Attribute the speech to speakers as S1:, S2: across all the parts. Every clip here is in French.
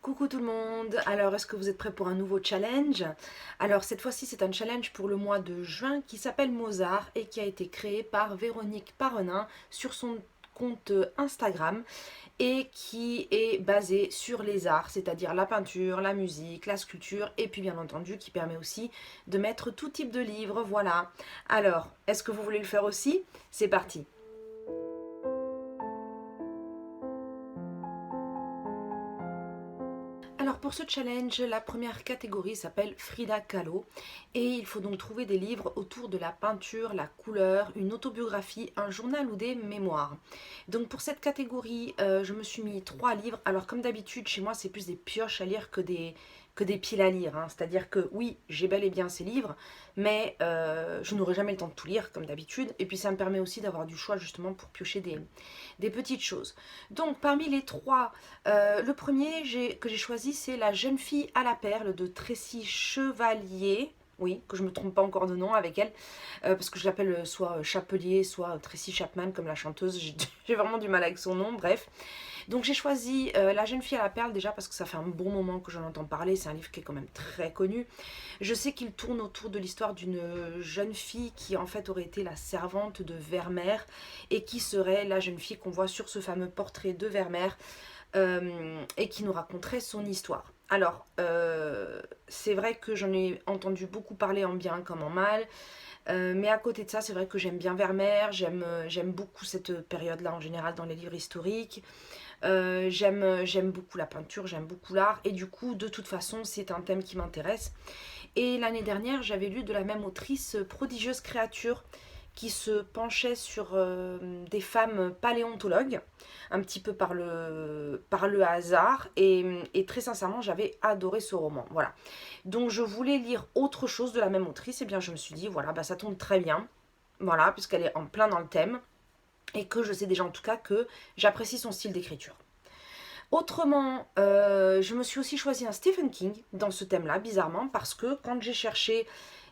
S1: Coucou tout le monde, alors est-ce que vous êtes prêts pour un nouveau challenge? Alors cette fois-ci c'est un challenge pour le mois de juin qui s'appelle Mozart et qui a été créé par Véronique Parrenin sur son compte Instagram et qui est basé sur les arts, c'est-à-dire la peinture, la musique, la sculpture et puis bien entendu qui permet aussi de mettre tout type de livres, voilà. Alors, est-ce que vous voulez le faire aussi? C'est parti! Alors pour ce challenge, la première catégorie s'appelle Frida Kahlo et il faut donc trouver des livres autour de la peinture, la couleur, une autobiographie, un journal ou des mémoires. Donc pour cette catégorie, je me suis mis 3 livres. Alors comme d'habitude, chez moi, c'est plus des pioches à lire que des piles à lire, hein. C'est-à-dire que oui, j'ai bel et bien ces livres, mais je n'aurai jamais le temps de tout lire comme d'habitude. Et puis ça me permet aussi d'avoir du choix justement pour piocher des petites choses. Donc parmi les trois, le premier que j'ai choisi, c'est La jeune fille à la perle de Tracy Chevalier. Oui, que je me trompe pas encore de nom avec elle, parce que je l'appelle soit Chapelier, soit Tracy Chapman comme la chanteuse. J'ai vraiment du mal avec son nom, bref. Donc j'ai choisi La jeune fille à la perle déjà parce que ça fait un bon moment que j'en entends parler, c'est un livre qui est quand même très connu. Je sais qu'il tourne autour de l'histoire d'une jeune fille qui en fait aurait été la servante de Vermeer et qui serait la jeune fille qu'on voit sur ce fameux portrait de Vermeer et qui nous raconterait son histoire. Alors, c'est vrai que j'en ai entendu beaucoup parler en bien comme en mal, mais à côté de ça, c'est vrai que j'aime bien Vermeer, j'aime beaucoup cette période-là en général dans les livres historiques. J'aime beaucoup la peinture, j'aime beaucoup l'art, et du coup, de toute façon, c'est un thème qui m'intéresse. Et l'année dernière, j'avais lu de la même autrice Prodigieuse créature, qui se penchait sur des femmes paléontologues, un petit peu par le hasard, et très sincèrement, j'avais adoré ce roman. Voilà. Donc je voulais lire autre chose de la même autrice, et bien je me suis dit, voilà, bah, ça tombe très bien, voilà, puisqu'elle est en plein dans le thème, et que je sais déjà en tout cas que j'apprécie son style d'écriture. Autrement, je me suis aussi choisi un Stephen King dans ce thème-là, bizarrement, parce que quand j'ai cherché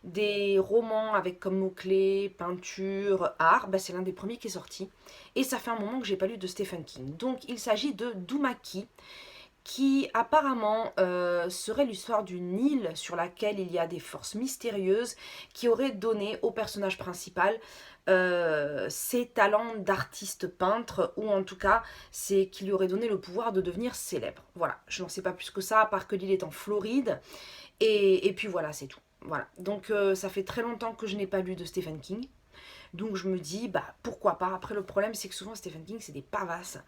S1: des romans avec comme mots-clés peinture, art, bah c'est l'un des premiers qui est sorti. Et ça fait un moment que j'ai pas lu de Stephen King. Donc il s'agit de Dumaki, qui apparemment serait l'histoire d'une île sur laquelle il y a des forces mystérieuses qui auraient donné au personnage principal ses talents d'artiste peintre, ou en tout cas c'est qui lui aurait donné le pouvoir de devenir célèbre. Voilà, je n'en sais pas plus que ça, à part que l'île est en Floride, et puis voilà, c'est tout. Voilà, donc ça fait très longtemps que je n'ai pas lu de Stephen King. Donc je me dis, bah pourquoi pas. Après, le problème, c'est que souvent Stephen King, c'est des pavasses.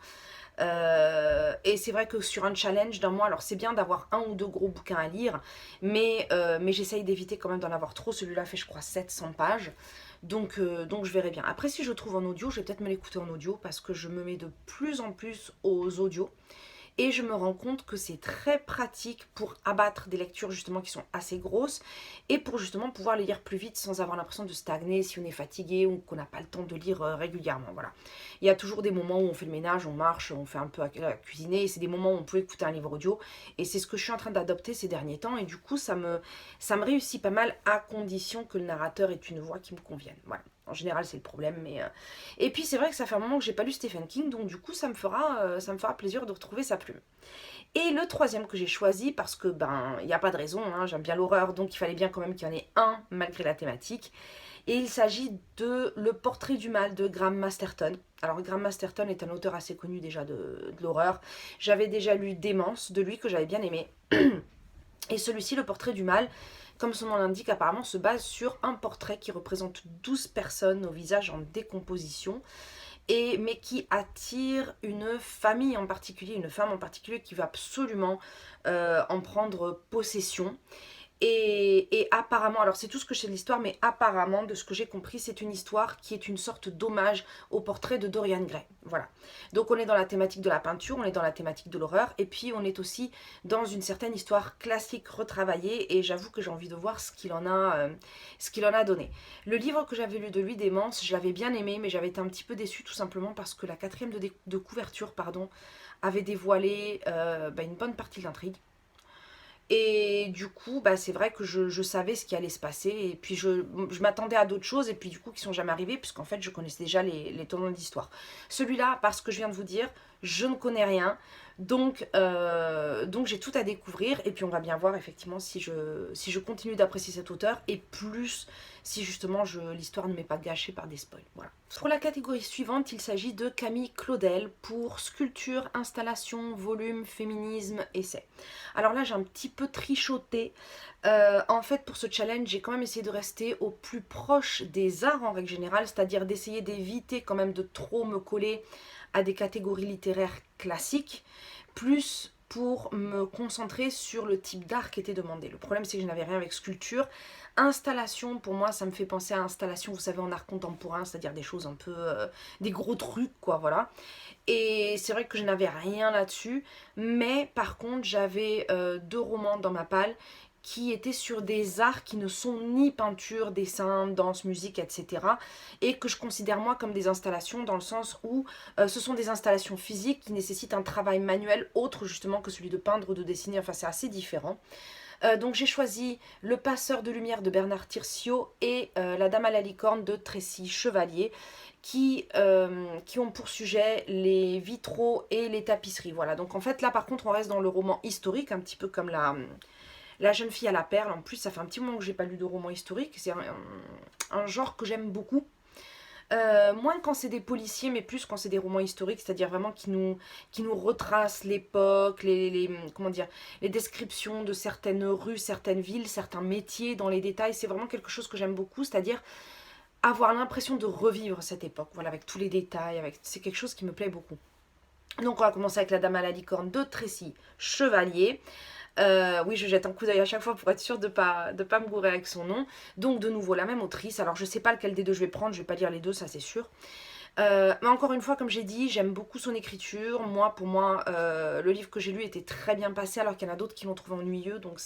S1: Et c'est vrai que sur un challenge d'un mois, alors c'est bien d'avoir un ou deux gros bouquins à lire, mais j'essaye d'éviter quand même d'en avoir trop. Celui-là fait, je crois, 700 pages. Donc je verrai bien. Après, si je trouve en audio, je vais peut-être me l'écouter en audio parce que je me mets de plus en plus aux audios. Et je me rends compte que c'est très pratique pour abattre des lectures justement qui sont assez grosses et pour justement pouvoir les lire plus vite sans avoir l'impression de stagner si on est fatigué ou qu'on n'a pas le temps de lire régulièrement. Voilà. Il y a toujours des moments où on fait le ménage, on marche, on fait un peu à cuisiner, et c'est des moments où on peut écouter un livre audio, et c'est ce que je suis en train d'adopter ces derniers temps, et du coup ça me réussit pas mal à condition que le narrateur ait une voix qui me convienne. Voilà. En général, c'est le problème, mais et puis c'est vrai que ça fait un moment que j'ai pas lu Stephen King, donc du coup ça me fera plaisir de retrouver sa plume. Et le troisième que j'ai choisi, parce que ben il n'y a pas de raison, hein, j'aime bien l'horreur, donc il fallait bien quand même qu'il y en ait un malgré la thématique. Et il s'agit de Le Portrait du mal de Graham Masterton. Alors Graham Masterton est un auteur assez connu déjà de l'horreur. J'avais déjà lu Démence de lui que j'avais bien aimé. Et celui-ci, Le Portrait du mal, comme son nom l'indique, apparemment se base sur un portrait qui représente 12 personnes au visage en décomposition, mais qui attire une famille en particulier, une femme en particulier qui veut absolument en prendre possession. Et apparemment, alors c'est tout ce que je sais de l'histoire, mais apparemment, de ce que j'ai compris, c'est une histoire qui est une sorte d'hommage au portrait de Dorian Gray. Voilà. Donc on est dans la thématique de la peinture, on est dans la thématique de l'horreur, et puis on est aussi dans une certaine histoire classique retravaillée, et j'avoue que j'ai envie de voir ce qu'il en a donné. Le livre que j'avais lu de lui, Démence, je l'avais bien aimé, mais j'avais été un petit peu déçue tout simplement parce que la quatrième de couverture, pardon, avait dévoilé une bonne partie de l'intrigue. Et du coup, bah, c'est vrai que je savais ce qui allait se passer. Et puis, je m'attendais à d'autres choses. Et puis, du coup, qui sont jamais arrivées. Puisqu'en fait, je connaissais déjà les tournants d'histoire. Celui-là, parce que je viens de vous dire, je ne connais rien. Donc j'ai tout à découvrir et puis on va bien voir effectivement si je continue d'apprécier cet auteur et plus si justement l'histoire ne m'est pas gâchée par des spoils. Voilà. Pour la catégorie suivante, il s'agit de Camille Claudel pour sculpture, installation, volume, féminisme, essai. Alors là j'ai un petit peu trichoté. En fait pour ce challenge j'ai quand même essayé de rester au plus proche des arts en règle générale, c'est-à-dire d'essayer d'éviter quand même de trop me coller à des catégories littéraires classiques, plus pour me concentrer sur le type d'art qui était demandé. Le problème c'est que je n'avais rien avec sculpture. Installation, pour moi ça me fait penser à installation, vous savez, en art contemporain, c'est-à-dire des choses un peu, des gros trucs quoi, voilà. Et c'est vrai que je n'avais rien là-dessus, mais par contre j'avais deux romans dans ma palle qui étaient sur des arts qui ne sont ni peinture, dessin, danse, musique, etc. Et que je considère moi comme des installations dans le sens où ce sont des installations physiques qui nécessitent un travail manuel autre justement que celui de peindre ou de dessiner, enfin c'est assez différent. Donc j'ai choisi Le Passeur de lumière de Bernard Tirsiot et La Dame à la licorne de Tracy Chevalier qui ont pour sujet les vitraux et les tapisseries. Voilà, donc en fait là par contre on reste dans le roman historique, un petit peu comme la jeune fille à la perle. En plus ça fait un petit moment que j'ai pas lu de roman historique, c'est un genre que j'aime beaucoup. Moins quand c'est des policiers, mais plus quand c'est des romans historiques, c'est-à-dire vraiment qui nous retracent l'époque, comment dire, les descriptions de certaines rues, certaines villes, certains métiers dans les détails. C'est vraiment quelque chose que j'aime beaucoup, c'est-à-dire avoir l'impression de revivre cette époque, voilà, avec tous les détails, c'est quelque chose qui me plaît beaucoup. Donc on va commencer avec La Dame à la licorne de Tracy Chevalier. Oui, je jette un coup d'œil à chaque fois pour être sûre de pas me gourer avec son nom. Donc de nouveau la même autrice. Alors je sais pas lequel des deux je vais prendre, je vais pas lire les deux, ça c'est sûr. Mais encore une fois, comme j'ai dit, j'aime beaucoup son écriture. Moi, pour moi, le livre que j'ai lu était très bien passé, alors qu'il y en a d'autres qui l'ont trouvé ennuyeux. Donc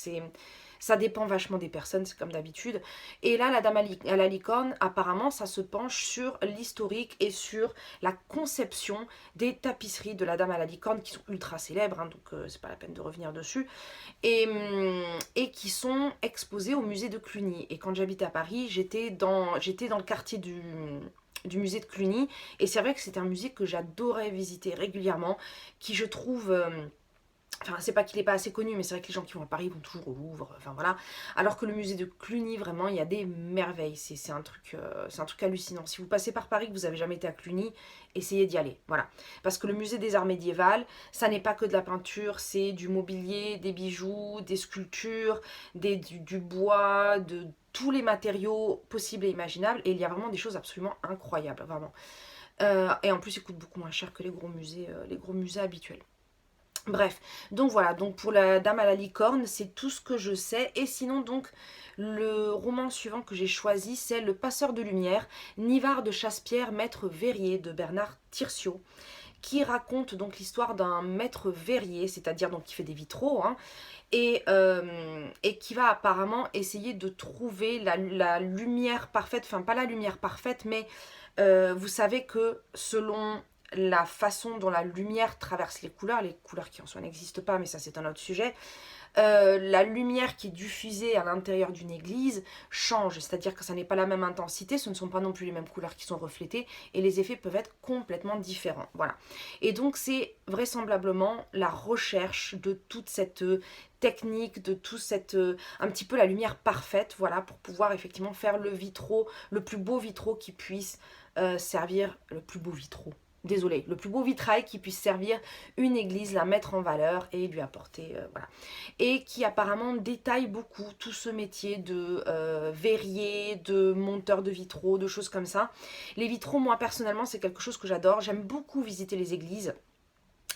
S1: ça dépend vachement des personnes, c'est comme d'habitude. Et là, La Dame à la licorne, apparemment, ça se penche sur l'historique et sur la conception des tapisseries de La Dame à la licorne, qui sont ultra célèbres, hein, donc c'est pas la peine de revenir dessus, et qui sont exposées au musée de Cluny. Et quand j'habitais à Paris, j'étais dans le quartier du musée de Cluny, et c'est vrai que c'est un musée que j'adorais visiter régulièrement, qui je trouve... Enfin, c'est pas qu'il n'est pas assez connu, mais c'est vrai que les gens qui vont à Paris vont toujours au Louvre, enfin voilà. Alors que le musée de Cluny, vraiment, il y a des merveilles. C'est un truc hallucinant. Si vous passez par Paris, que vous n'avez jamais été à Cluny, essayez d'y aller, voilà. Parce que le musée des arts médiévales, ça n'est pas que de la peinture, c'est du mobilier, des bijoux, des sculptures, du bois, de tous les matériaux possibles et imaginables. Et il y a vraiment des choses absolument incroyables, vraiment. Et en plus, ils coûtent beaucoup moins cher que les gros musées habituels. Bref, donc voilà, donc pour La Dame à la licorne, c'est tout ce que je sais. Et sinon, donc, le roman suivant que j'ai choisi, c'est Le Passeur de lumière, Nivard de Chassepierre, maître verrier de Bernard Tirsiot, qui raconte donc l'histoire d'un maître verrier, c'est-à-dire donc qui fait des vitraux, hein, et qui va apparemment essayer de trouver la lumière parfaite, enfin pas la lumière parfaite, mais vous savez que selon la façon dont la lumière traverse les couleurs qui en soi n'existent pas, mais ça c'est un autre sujet, la lumière qui est diffusée à l'intérieur d'une église change, c'est-à-dire que ça n'est pas la même intensité, ce ne sont pas non plus les mêmes couleurs qui sont reflétées, et les effets peuvent être complètement différents, voilà. Et donc c'est vraisemblablement la recherche de toute cette technique, de tout cette, un petit peu la lumière parfaite, voilà, pour pouvoir effectivement faire le plus beau vitraux qui puisse servir, le plus beau vitraux, désolé, le plus beau vitrail qui puisse servir une église, la mettre en valeur et lui apporter, voilà. Et qui apparemment détaille beaucoup tout ce métier de verrier, de monteur de vitraux, de choses comme ça. Les vitraux, moi personnellement, c'est quelque chose que j'adore. J'aime beaucoup visiter les églises.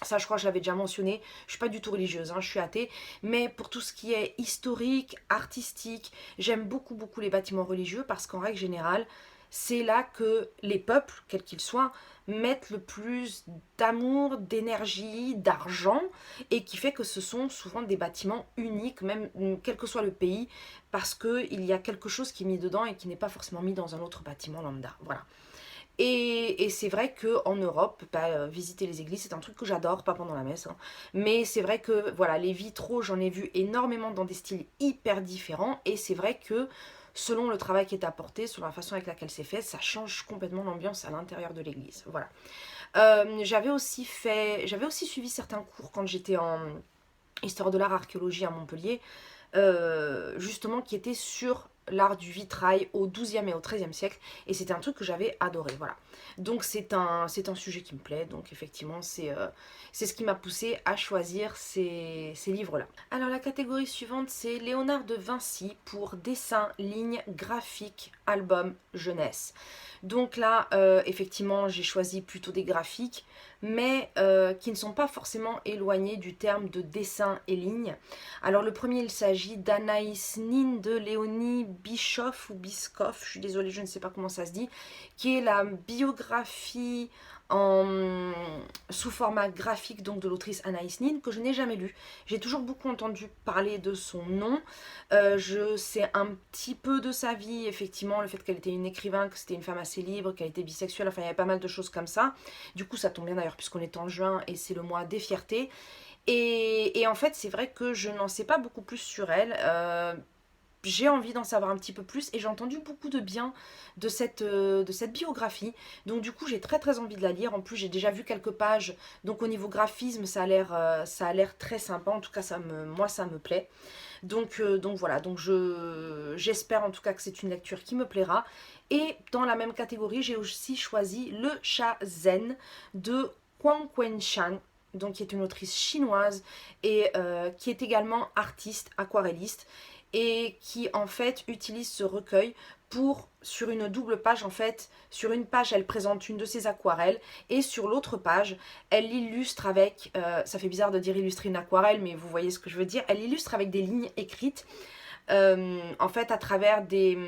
S1: Ça, je crois que je l'avais déjà mentionné. Je suis pas du tout religieuse, hein, je suis athée. Mais pour tout ce qui est historique, artistique, j'aime beaucoup, beaucoup les bâtiments religieux parce qu'en règle générale, c'est là que les peuples, quels qu'ils soient, mettent le plus d'amour, d'énergie, d'argent, et qui fait que ce sont souvent des bâtiments uniques, même quel que soit le pays, parce qu'il y a quelque chose qui est mis dedans et qui n'est pas forcément mis dans un autre bâtiment lambda. Voilà. Et c'est vrai qu'en Europe, visiter les églises, c'est un truc que j'adore, pas pendant la messe, hein, mais c'est vrai que voilà, les vitraux, j'en ai vu énormément dans des styles hyper différents, et c'est vrai que selon le travail qui est apporté, selon la façon avec laquelle c'est fait, ça change complètement l'ambiance à l'intérieur de l'église. Voilà. J'avais aussi suivi certains cours quand j'étais en histoire de l'art archéologie à Montpellier, justement qui était sur l'art du vitrail au XIIe et au XIIIe siècle, et c'était un truc que j'avais adoré, voilà. Donc c'est un sujet qui me plaît, donc effectivement c'est ce qui m'a poussé à choisir ces livres-là. Alors la catégorie suivante, c'est Léonard de Vinci pour dessin, ligne, graphique, album, jeunesse. Donc là, effectivement, j'ai choisi plutôt des graphiques, mais qui ne sont pas forcément éloignés du terme de dessin et ligne. Alors le premier, il s'agit d'Anaïs Nin de Léonie Bischoff ou Biscoff, je suis désolée, je ne sais pas comment ça se dit, qui est la biographie sous format graphique donc de l'autrice Anaïs Nin, que je n'ai jamais lu. J'ai toujours beaucoup entendu parler de son nom. Je sais un petit peu de sa vie, effectivement, le fait qu'elle était une écrivain, que c'était une femme assez libre, qu'elle était bisexuelle, enfin il y avait pas mal de choses comme ça. Du coup ça tombe bien d'ailleurs puisqu'on est en juin et c'est le mois des fiertés. Et en fait c'est vrai que je n'en sais pas beaucoup plus sur elle. J'ai envie d'en savoir un petit peu plus et j'ai entendu beaucoup de bien de cette biographie. Donc du coup j'ai très très envie de la lire. En plus j'ai déjà vu quelques pages. Donc au niveau graphisme ça a l'air très sympa. En tout cas moi ça me plaît. Donc voilà, donc j'espère en tout cas que c'est une lecture qui me plaira. Et dans la même catégorie j'ai aussi choisi Le Chat Zen de Huang Quenshan, donc qui est une autrice chinoise et qui est également artiste, aquarelliste, et qui en fait utilise ce recueil pour, sur une double page en fait, sur une page elle présente une de ses aquarelles et sur l'autre page elle l'illustre avec, ça fait bizarre de dire illustrer une aquarelle mais vous voyez ce que je veux dire, elle illustre avec des lignes écrites. En fait à travers des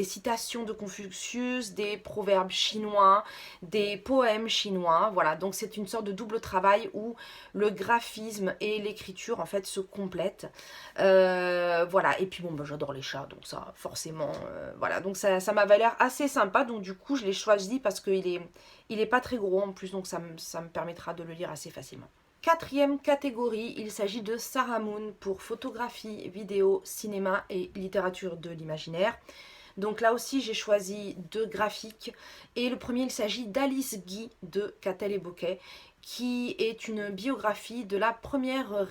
S1: citations de Confucius, des proverbes chinois, des poèmes chinois, voilà, donc c'est une sorte de double travail où le graphisme et l'écriture en fait se complètent. Voilà, et puis bon bah, j'adore les chats, donc ça forcément, voilà, donc ça m'avait l'air assez sympa, donc du coup je l'ai choisi parce qu'il est pas très gros en plus, donc ça me permettra de le lire assez facilement. Quatrième catégorie, il s'agit de Sarah Moon pour photographie, vidéo, cinéma et littérature de l'imaginaire. Donc là aussi j'ai choisi deux graphiques et le premier il s'agit d'Alice Guy de Catel et Bouquet qui est une biographie de la première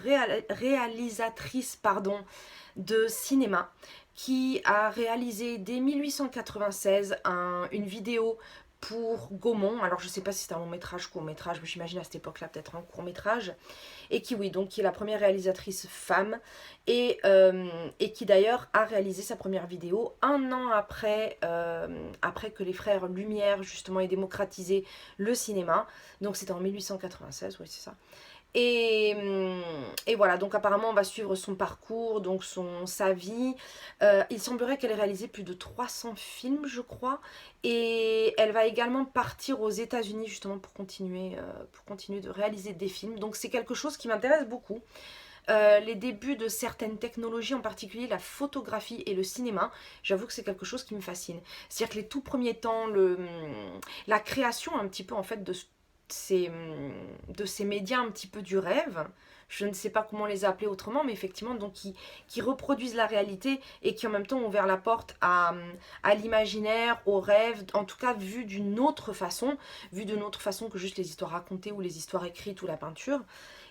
S1: réalisatrice de cinéma qui a réalisé dès 1896 une vidéo pour Gaumont. Alors je sais pas si c'était un long métrage, court métrage, mais j'imagine à cette époque là peut-être un court métrage, et qui oui donc qui est la première réalisatrice femme et qui d'ailleurs a réalisé sa première vidéo un an après, après que les frères Lumière justement aient démocratisé le cinéma, donc c'était en 1896, oui c'est ça. Et voilà, donc apparemment on va suivre son parcours, donc sa vie. Il semblerait qu'elle ait réalisé plus de 300 films, je crois. Et elle va également partir aux États-Unis justement pour continuer de réaliser des films. Donc c'est quelque chose qui m'intéresse beaucoup. Les débuts de certaines technologies, en particulier la photographie et le cinéma, j'avoue que c'est quelque chose qui me fascine. C'est-à-dire que les tout premiers temps, la création un petit peu en fait de ces médias un petit peu du rêve, je ne sais pas comment les appeler autrement, mais effectivement donc qui reproduisent la réalité et qui en même temps ont ouvert la porte à l'imaginaire, au rêve, en tout cas vu d'une autre façon que juste les histoires racontées ou les histoires écrites ou la peinture.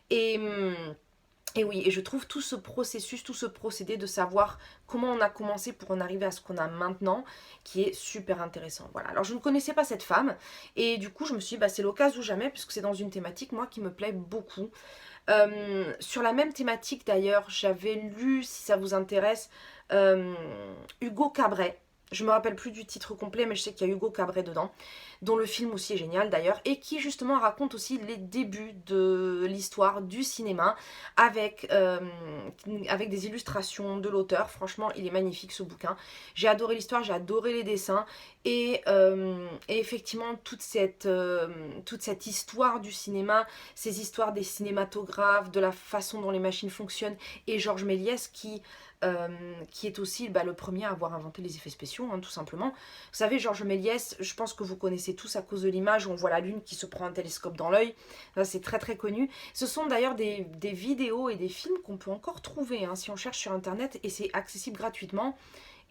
S1: Et oui, et je trouve tout ce processus, tout ce procédé de savoir comment on a commencé pour en arriver à ce qu'on a maintenant, qui est super intéressant. Voilà, alors je ne connaissais pas cette femme, et du coup je me suis dit, bah, c'est l'occasion ou jamais, puisque c'est dans une thématique, moi, qui me plaît beaucoup. Sur la même thématique d'ailleurs, j'avais lu, si ça vous intéresse, Hugo Cabret. Je me rappelle plus du titre complet, mais je sais qu'il y a Hugo Cabret dedans, dont le film aussi est génial d'ailleurs, et qui justement raconte aussi les débuts de l'histoire du cinéma, avec des illustrations de l'auteur. Franchement, il est magnifique ce bouquin. J'ai adoré l'histoire, j'ai adoré les dessins, et effectivement toute cette histoire du cinéma, ces histoires des cinématographes, de la façon dont les machines fonctionnent, et Georges Méliès qui est aussi le premier à avoir inventé les effets spéciaux, hein, tout simplement. Vous savez, Georges Méliès, je pense que vous connaissez tous à cause de l'image où on voit la lune qui se prend un télescope dans l'œil. C'est très très connu. Ce sont d'ailleurs des vidéos et des films qu'on peut encore trouver hein, si on cherche sur internet, et c'est accessible gratuitement.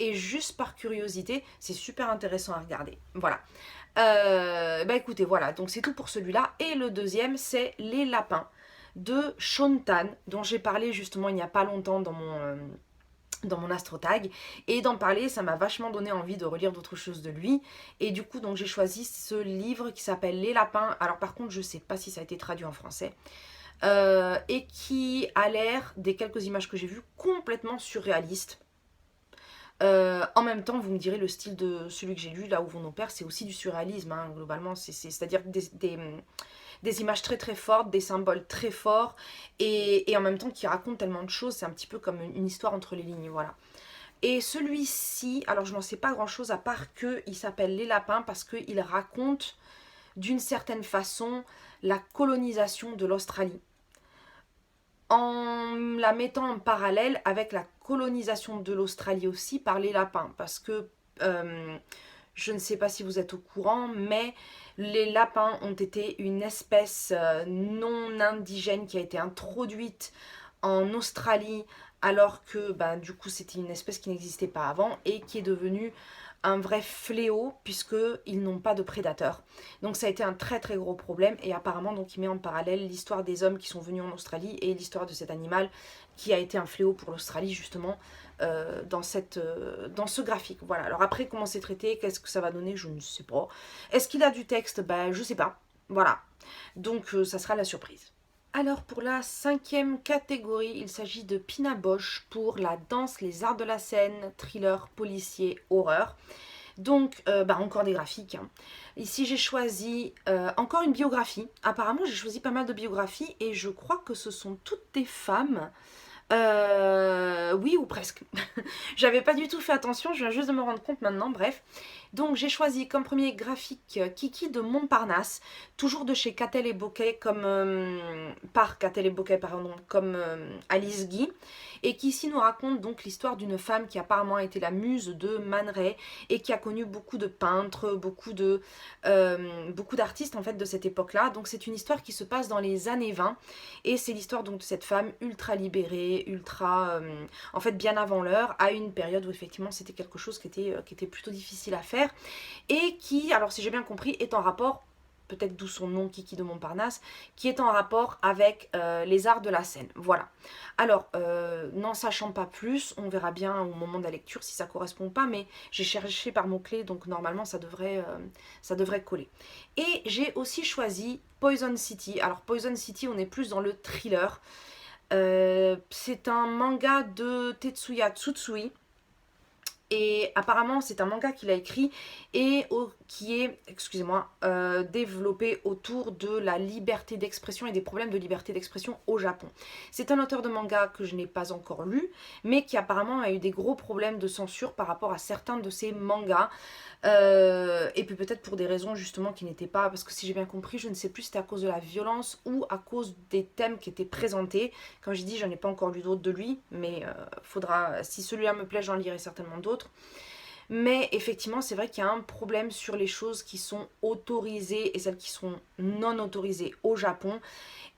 S1: et juste par curiosité, c'est super intéressant à regarder. Voilà. Bah écoutez, voilà, donc c'est tout pour celui-là. Et le deuxième, c'est Les Lapins de Shaun Tan, dont j'ai parlé justement il n'y a pas longtemps dans mon astrotag, et d'en parler ça m'a vachement donné envie de relire d'autres choses de lui, et du coup donc j'ai choisi ce livre qui s'appelle Les Lapins. Alors par contre je sais pas si ça a été traduit en français, et qui a l'air, des quelques images que j'ai vues, complètement surréaliste. En même temps, vous me direz, le style de celui que j'ai lu, Là où vont nos pères, c'est aussi du surréalisme, hein, globalement. C'est-à-dire des images très très fortes, des symboles très forts, et en même temps qui racontent tellement de choses. C'est un petit peu comme une histoire entre les lignes, voilà. Et celui-ci, alors je n'en sais pas grand-chose à part qu'il s'appelle Les Lapins parce qu'il raconte d'une certaine façon la colonisation de l'Australie, en la mettant en parallèle avec la colonisation de l'Australie aussi par les lapins. Parce que je ne sais pas si vous êtes au courant, mais les lapins ont été une espèce non indigène qui a été introduite en Australie, alors que bah, du coup c'était une espèce qui n'existait pas avant et qui est devenue un vrai fléau puisqu'ils n'ont pas de prédateurs. Donc ça a été un très très gros problème, et apparemment donc il met en parallèle l'histoire des hommes qui sont venus en Australie et l'histoire de cet animal qui a été un fléau pour l'Australie justement, dans ce graphique. Voilà, alors après comment c'est traité, qu'est-ce que ça va donner, je ne sais pas. Est-ce qu'il a du texte? Ben je sais pas. Voilà, donc ça sera la surprise. Alors pour la cinquième catégorie, il s'agit de Pina Bausch pour la danse, les arts de la scène, thriller, policier, horreur. Donc, bah, encore des graphiques, hein. Ici, j'ai choisi encore une biographie. Apparemment, j'ai choisi pas mal de biographies et je crois que ce sont toutes des femmes. Oui, ou presque. J'avais pas du tout fait attention, je viens juste de me rendre compte maintenant, bref. Donc j'ai choisi comme premier graphique Kiki de Montparnasse, toujours de chez Catel et Bocquet, par Catel et Bocquet, pardon, comme Alice Guy, et qui ici nous raconte donc l'histoire d'une femme qui apparemment a été la muse de Man Ray et qui a connu beaucoup de peintres, beaucoup d'artistes en fait de cette époque-là. Donc c'est une histoire qui se passe dans les années 20, et c'est l'histoire donc de cette femme ultra libérée, en fait bien avant l'heure, à une période où effectivement c'était quelque chose qui était plutôt difficile à faire, et qui, alors si j'ai bien compris, est en rapport, peut-être d'où son nom Kiki de Montparnasse, qui est en rapport avec les arts de la scène. Voilà. Alors, n'en sachant pas plus, on verra bien au moment de la lecture si ça correspond pas, mais j'ai cherché par mots-clés, donc normalement ça devrait coller. Et j'ai aussi choisi Poison City. Alors Poison City, on est plus dans le thriller. C'est un manga de Tetsuya Tsutsui. Et apparemment, c'est un manga qu'il a écrit et qui est, excusez-moi, développé autour de la liberté d'expression et des problèmes de liberté d'expression au Japon. C'est un auteur de manga que je n'ai pas encore lu, mais qui apparemment a eu des gros problèmes de censure par rapport à certains de ses mangas. Et puis peut-être pour des raisons justement qui n'étaient pas, parce que si j'ai bien compris, je ne sais plus si c'était à cause de la violence ou à cause des thèmes qui étaient présentés. Comme j'ai dit, je n'ai pas encore lu d'autres de lui, mais faudra, si celui-là me plaît, j'en lirai certainement d'autres. Mais effectivement, c'est vrai qu'il y a un problème sur les choses qui sont autorisées et celles qui sont non autorisées au Japon.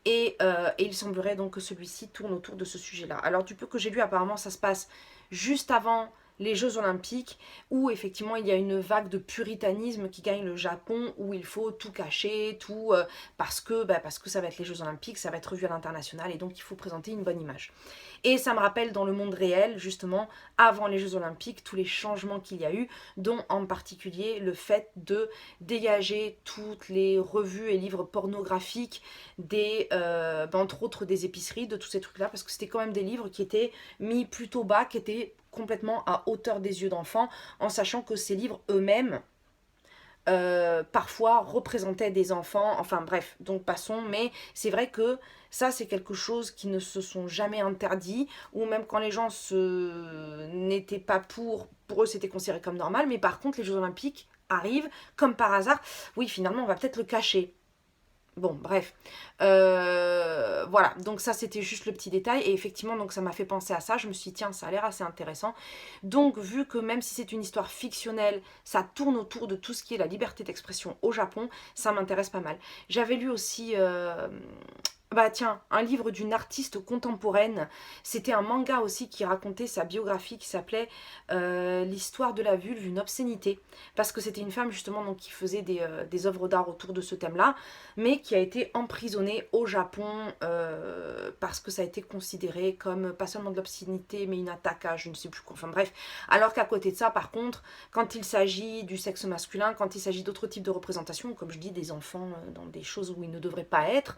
S1: Et il semblerait donc que celui-ci tourne autour de ce sujet-là. Alors du peu que j'ai lu, apparemment ça se passe juste avant les Jeux Olympiques, où effectivement il y a une vague de puritanisme qui gagne le Japon, où il faut tout cacher, tout parce que ça va être les Jeux Olympiques, ça va être revu à l'international, et donc il faut présenter une bonne image. Et ça me rappelle dans le monde réel, justement, avant les Jeux Olympiques, tous les changements qu'il y a eu, dont en particulier le fait de dégager toutes les revues et livres pornographiques entre autres des épiceries, de tous ces trucs-là, parce que c'était quand même des livres qui étaient mis plutôt bas, qui étaient complètement à hauteur des yeux d'enfants, en sachant que ces livres eux-mêmes parfois représentaient des enfants, enfin bref, donc passons, mais c'est vrai que ça c'est quelque chose qui ne se sont jamais interdits, ou même quand les gens n'étaient pas pour eux c'était considéré comme normal, mais par contre les Jeux Olympiques arrivent, comme par hasard, oui finalement on va peut-être le cacher. Bon, bref. Voilà, donc ça c'était juste le petit détail. Et effectivement, donc ça m'a fait penser à ça. Je me suis dit, tiens, ça a l'air assez intéressant. Donc, vu que même si c'est une histoire fictionnelle, ça tourne autour de tout ce qui est la liberté d'expression au Japon, ça m'intéresse pas mal. J'avais lu aussi Bah tiens, un livre d'une artiste contemporaine. C'était un manga aussi qui racontait sa biographie qui s'appelait L'histoire de la vulve, une obscénité. Parce que c'était une femme justement donc, qui faisait des œuvres d'art autour de ce thème-là, mais qui a été emprisonnée au Japon parce que ça a été considéré comme pas seulement de l'obscénité, mais une attaque à je ne sais plus quoi. Enfin bref. Alors qu'à côté de ça, par contre, quand il s'agit du sexe masculin, quand il s'agit d'autres types de représentations, comme je dis, des enfants dans des choses où ils ne devraient pas être,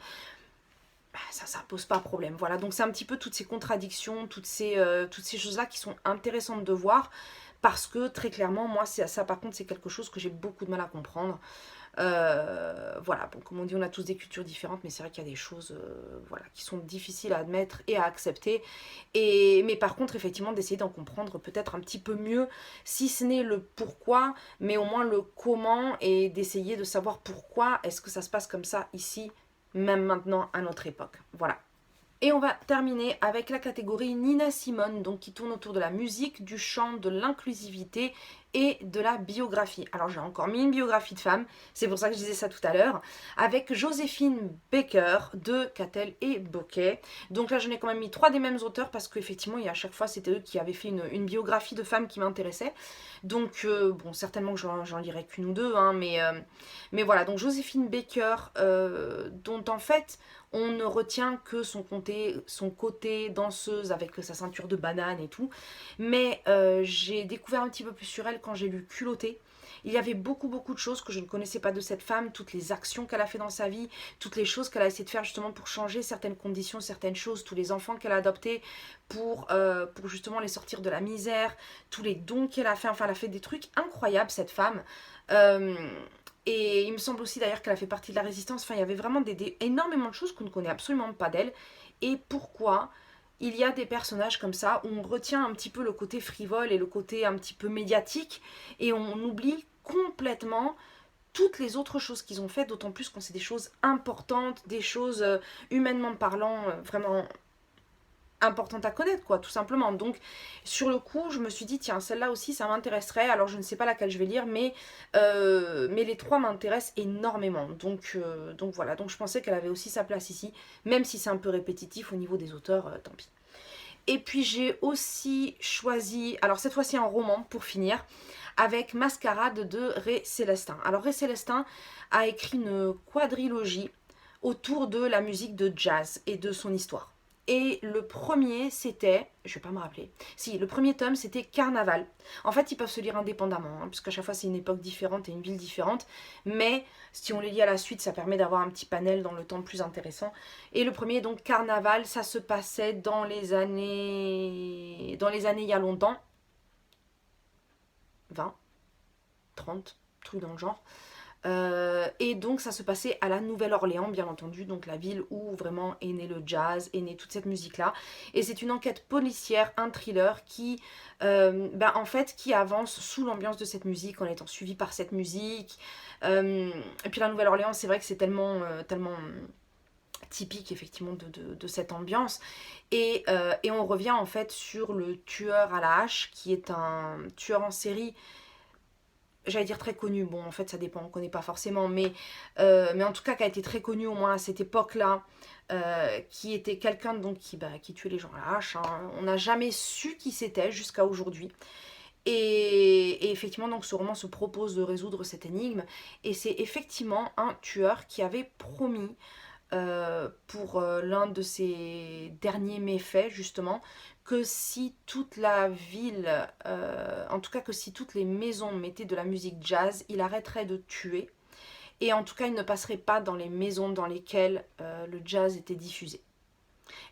S1: bah, ça pose pas problème. Voilà, donc c'est un petit peu toutes ces contradictions, toutes ces choses-là qui sont intéressantes de voir parce que très clairement, moi, ça par contre, c'est quelque chose que j'ai beaucoup de mal à comprendre. Voilà, bon, comme on dit, on a tous des cultures différentes, mais c'est vrai qu'il y a des choses voilà, qui sont difficiles à admettre et à accepter. Mais par contre, effectivement, d'essayer d'en comprendre peut-être un petit peu mieux, si ce n'est le pourquoi, mais au moins le comment, et d'essayer de savoir pourquoi est-ce que ça se passe comme ça ici, même maintenant à notre époque. Voilà. Et on va terminer avec la catégorie Nina Simone, donc qui tourne autour de la musique, du chant, de l'inclusivité et de la biographie. Alors j'ai encore mis une biographie de femme, c'est pour ça que je disais ça tout à l'heure, avec Joséphine Baker de Catel et Bocquet. Donc là j'en ai quand même mis 3 des mêmes auteurs parce qu'effectivement à chaque fois c'était eux qui avaient fait une biographie de femme qui m'intéressait. Donc bon certainement que j'en lirai qu'une ou deux, hein, mais voilà, donc Joséphine Baker, dont en fait on ne retient que son côté danseuse avec sa ceinture de banane et tout. Mais j'ai découvert un petit peu plus sur elle quand j'ai lu Culotté. Il y avait beaucoup de choses que je ne connaissais pas de cette femme, toutes les actions qu'elle a fait dans sa vie, toutes les choses qu'elle a essayé de faire justement pour changer certaines conditions, certaines choses, tous les enfants qu'elle a adoptés pour justement les sortir de la misère, tous les dons qu'elle a fait, enfin elle a fait des trucs incroyables cette femme. Euh, et il me semble aussi d'ailleurs qu'elle a fait partie de la résistance. Enfin, il y avait vraiment énormément de choses qu'on ne connaît absolument pas d'elle. Et pourquoi il y a des personnages comme ça où on retient un petit peu le côté frivole et le côté un petit peu médiatique et on oublie complètement toutes les autres choses qu'ils ont fait, d'autant plus quand c'est des choses importantes, des choses humainement parlant vraiment importante à connaître, quoi, tout simplement. Donc, sur le coup, je me suis dit, tiens, celle-là aussi, ça m'intéresserait. Alors, je ne sais pas laquelle je vais lire, mais les 3 m'intéressent énormément. Donc voilà, donc je pensais qu'elle avait aussi sa place ici, même si c'est un peu répétitif au niveau des auteurs, tant pis. Et puis, j'ai aussi choisi, alors cette fois-ci un roman, pour finir, avec Mascarade de Ray Célestin. Alors, Ray Célestin a écrit une quadrilogie autour de la musique de jazz et de son histoire. Et le premier, c'était, je vais pas me rappeler, si, le premier tome, c'était Carnaval. En fait, ils peuvent se lire indépendamment, hein, puisqu'à chaque fois, c'est une époque différente et une ville différente. Mais si on les lit à la suite, ça permet d'avoir un petit panel dans le temps plus intéressant. Et le premier, donc, Carnaval, ça se passait dans les années il y a longtemps. 20, 30, trucs dans le genre. Et donc ça se passait à la Nouvelle-Orléans, bien entendu, donc la ville où vraiment est né le jazz, est née toute cette musique-là. Et c'est une enquête policière, un thriller en fait, qui avance sous l'ambiance de cette musique, en étant suivi par cette musique. Et puis la Nouvelle-Orléans, c'est vrai que c'est tellement typique effectivement de cette ambiance. Et on revient en fait sur le tueur à la hache, qui est un tueur en série, j'allais dire très connu, bon en fait ça dépend, on ne connaît pas forcément, mais en tout cas qui a été très connu au moins à cette époque-là, qui était quelqu'un donc qui tuait les gens à la hache, hein. On n'a jamais su qui c'était jusqu'à aujourd'hui. Et effectivement, donc ce roman se propose de résoudre cette énigme, et c'est effectivement un tueur qui avait promis pour l'un de ses derniers méfaits, justement, que si toute la ville, en tout cas que si toutes les maisons mettaient de la musique jazz, il arrêterait de tuer. Et en tout cas, il ne passerait pas dans les maisons dans lesquelles le jazz était diffusé.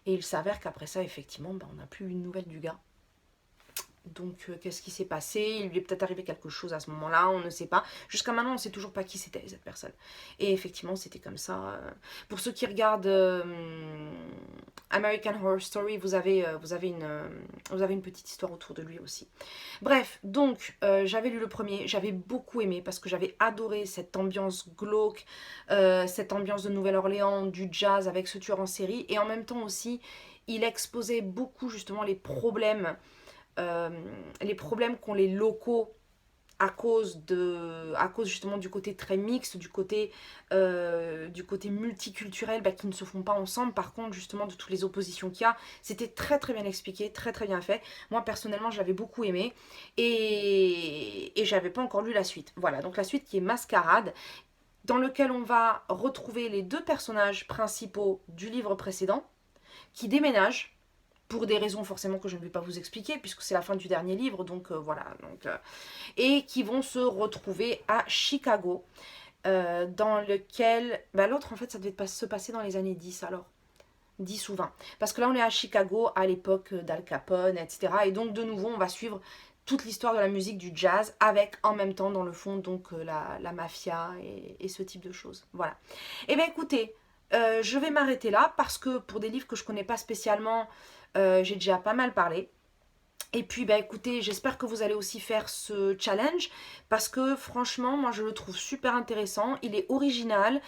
S1: Et il s'avère qu'après ça, effectivement, on n'a plus une nouvelle du gars. Donc qu'est-ce qui s'est passé? Il lui est peut-être arrivé quelque chose à ce moment-là, on ne sait pas. Jusqu'à maintenant, on ne sait toujours pas qui c'était cette personne. Et effectivement, c'était comme ça. Pour ceux qui regardent American Horror Story, vous avez une petite histoire autour de lui aussi. Bref, donc j'avais lu le premier, j'avais beaucoup aimé parce que j'avais adoré cette ambiance glauque, cette ambiance de Nouvelle-Orléans, du jazz avec ce tueur en série. Et en même temps aussi, il exposait beaucoup justement les problèmes qu'ont les locaux à cause justement du côté très mixte, du côté multiculturel qui ne se font pas ensemble. Par contre, justement, de toutes les oppositions qu'il y a, c'était très très bien expliqué, très très bien fait. Moi, personnellement, j'avais beaucoup aimé et j'avais pas encore lu la suite. Voilà, donc la suite qui est Mascarade, dans lequel on va retrouver les deux personnages principaux du livre précédent qui déménagent pour des raisons forcément que je ne vais pas vous expliquer puisque c'est la fin du dernier livre, donc voilà. Et qui vont se retrouver à Chicago, dans lequel... l'autre en fait ça devait se passer dans les années 10 alors. 10 ou 20. Parce que là on est à Chicago à l'époque d'Al Capone, etc. Et donc de nouveau on va suivre toute l'histoire de la musique du jazz avec en même temps dans le fond donc la mafia et ce type de choses. Voilà. Et bien écoutez, je vais m'arrêter là parce que pour des livres que je connais pas spécialement, j'ai déjà pas mal parlé. Et puis bah écoutez, j'espère que vous allez aussi faire ce challenge parce que franchement, moi je le trouve super intéressant, il est original,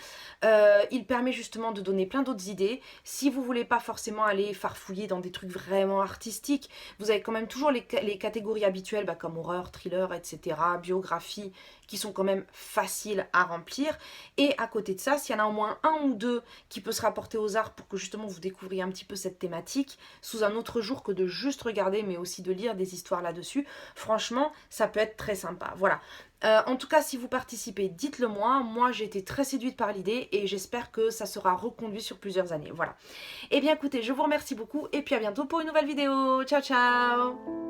S1: il permet justement de donner plein d'autres idées. Si vous voulez pas forcément aller farfouiller dans des trucs vraiment artistiques, vous avez quand même toujours les catégories habituelles comme horreur, thriller, etc., biographie, qui sont quand même faciles à remplir. Et à côté de ça, s'il y en a au moins un ou deux qui peut se rapporter aux arts pour que justement vous découvriez un petit peu cette thématique, sous un autre jour que de juste regarder, mais aussi de lire des histoires là-dessus, franchement, ça peut être très sympa. Voilà. En tout cas, si vous participez, dites-le moi. Moi, j'ai été très séduite par l'idée et j'espère que ça sera reconduit sur plusieurs années. Voilà. Eh bien, écoutez, je vous remercie beaucoup et puis à bientôt pour une nouvelle vidéo. Ciao, ciao!